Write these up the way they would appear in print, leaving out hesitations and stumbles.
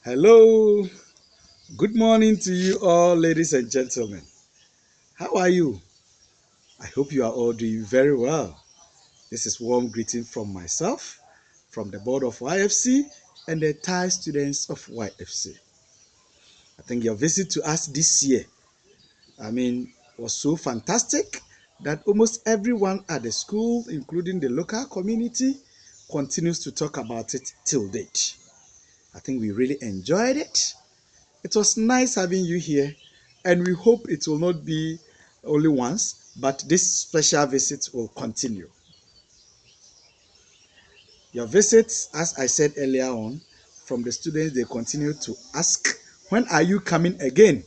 Hello, good morning to you all, ladies and gentlemen. How are you? I hope you are all doing very well. This is warm greeting from myself, from the board of YFC, and the entire students of YFC. I think your visit to us this year, was so fantastic that almost everyone at the school, including the local community, continues to talk about it till date. I think we really enjoyed it. It was nice having you here, and we hope it will not be only once, but this special visit will continue. Your visits, as I said earlier on, from the students, they continue to ask, when are you coming again?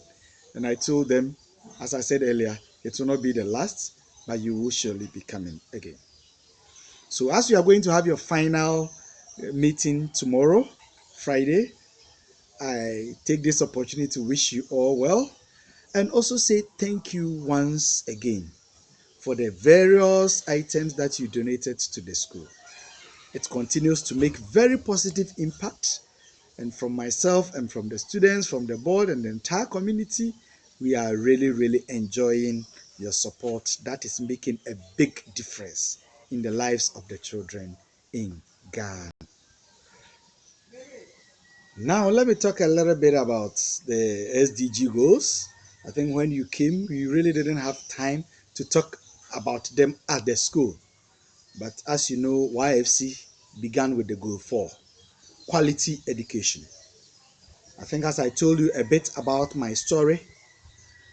And I told them, as I said earlier, it will not be the last, but you will surely be coming again. So as you are going to have your final meeting tomorrow, Friday, I take this opportunity to wish you all well and also say thank you once again for the various items that you donated to the school. It continues to make very positive impact, and from myself and from the students, from the board and the entire community, we are really enjoying your support. That is making a big difference in the lives of the children in Ghana. Now, let me talk a little bit about the SDG goals. I think when you came, we really didn't have time to talk about them at the school. But as you know, YFC began with the goal 4, quality education. I think as I told you a bit about my story,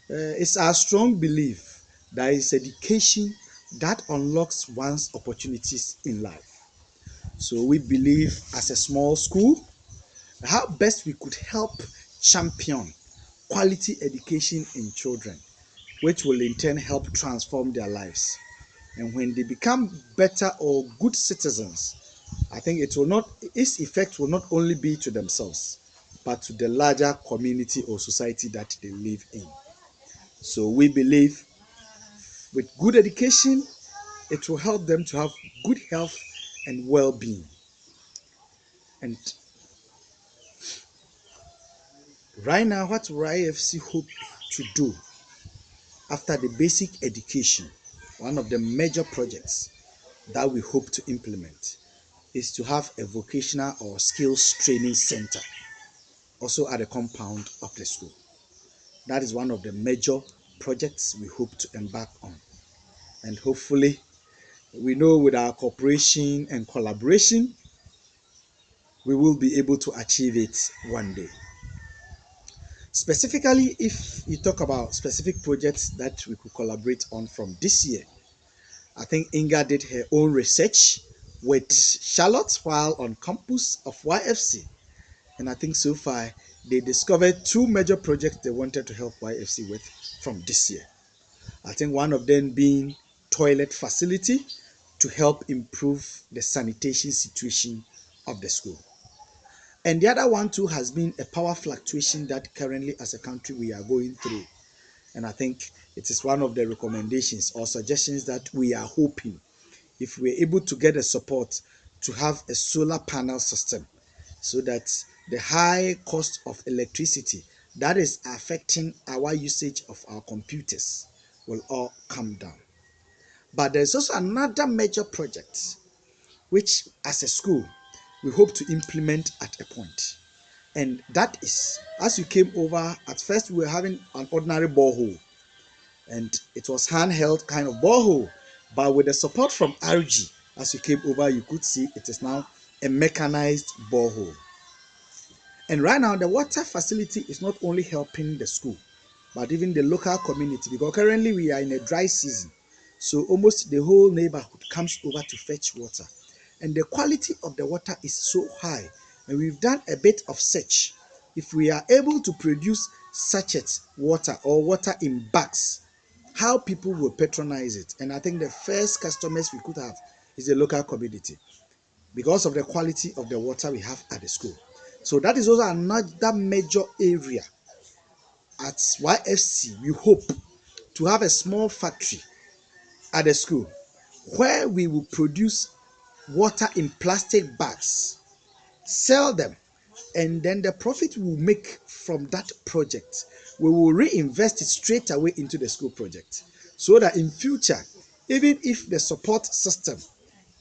it's our strong belief that it's education that unlocks one's opportunities in life. So we believe as a small school, how best we could help champion quality education in children, which will in turn help transform their lives. And when they become better or good citizens, I think its effect will not only be to themselves, but to the larger community or society that they live in. So we believe with good education, it will help them to have good health and well-being. And right now, what YFC hope to do after the basic education, one of the major projects that we hope to implement is to have a vocational or skills training center also at the compound of the school. That is one of the major projects we hope to embark on. And hopefully, we know with our cooperation and collaboration, we will be able to achieve it one day. Specifically, if you talk about specific projects that we could collaborate on from this year, I think Inga did her own research with Charlotte while on campus of YFC. And I think so far they discovered two major projects they wanted to help YFC with from this year. I think one of them being toilet facility to help improve the sanitation situation of the school. And the other one too has been a power fluctuation that currently as a country we are going through. And I think it is one of the recommendations or suggestions that we are hoping if we're able to get a support to have a solar panel system so that the high cost of electricity that is affecting our usage of our computers will all come down. But there's also another major project which as a school we hope to implement at a point. And that is, as you came over, at first we were having an ordinary borehole and it was handheld kind of borehole, but with the support from RG, as you came over, you could see it is now a mechanized borehole. And right now, the water facility is not only helping the school, but even the local community, because currently we are in a dry season. So almost the whole neighborhood comes over to fetch water. And the quality of the water is so high. And we've done a bit of search. If we are able to produce sachet water or water in bags, how people will patronize it. And I think the first customers we could have is the local community because of the quality of the water we have at the school. So that is also another major area at YFC. We hope to have a small factory at the school where we will produce water in plastic bags, sell them, and then the profit we will make from that project, we will reinvest it straight away into the school project, so that in future, even if the support system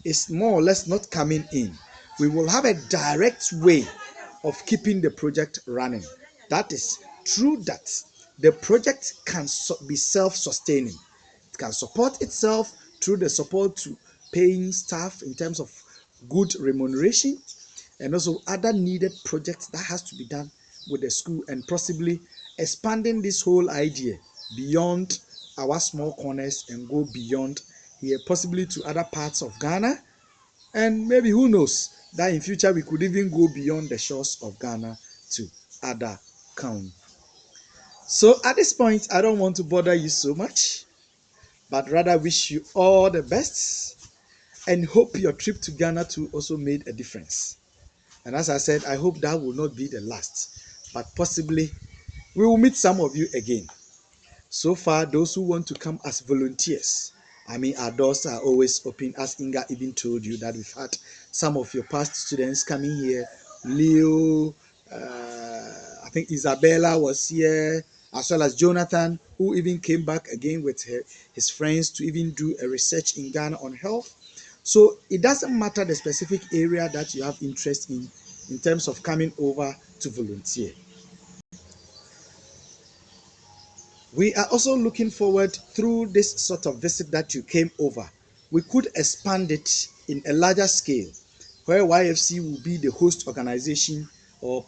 is more or less not coming in, we will have a direct way of keeping the project running. That is true that the project can be self-sustaining. It can support itself through the support to paying staff in terms of good remuneration, and also other needed projects that has to be done with the school, and possibly expanding this whole idea beyond our small corners and go beyond here, possibly to other parts of Ghana, and maybe who knows that in future we could even go beyond the shores of Ghana to other countries. So at this point, I don't want to bother you so much, but rather wish you all the best and hope your trip to Ghana too also made a difference. And as I said, I hope that will not be the last, but possibly we will meet some of you again. So far, those who want to come as volunteers, I mean, our doors are always open. As Inga even told you that we've had some of your past students coming here. Leo, I think Isabella was here, as well as Jonathan, who even came back again with his friends to even do a research in Ghana on health. So it doesn't matter the specific area that you have interest in terms of coming over to volunteer. We are also looking forward through this sort of visit that you came over. We could expand it in a larger scale, where YFC will be the host organization or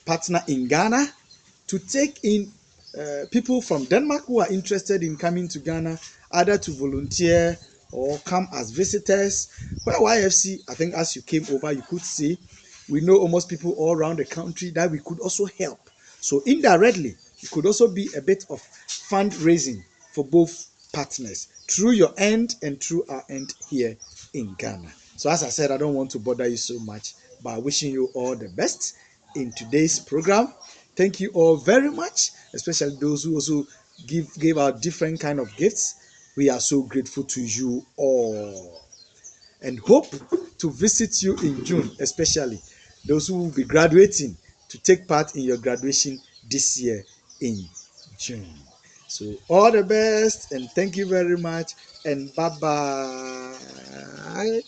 partner in Ghana to take in people from Denmark who are interested in coming to Ghana, either to volunteer or come as visitors. Where YFC, I think as you came over, you could see we know almost people all around the country that we could also help. So indirectly, it could also be a bit of fundraising for both partners through your end and through our end here in Ghana. So as I said, I don't want to bother you so much by wishing you all the best in today's program. Thank you all very much, especially those who also gave out different kind of gifts. We are so grateful to you all and hope to visit you in June, especially those who will be graduating to take part in your graduation this year in June. So all the best and thank you very much and bye bye.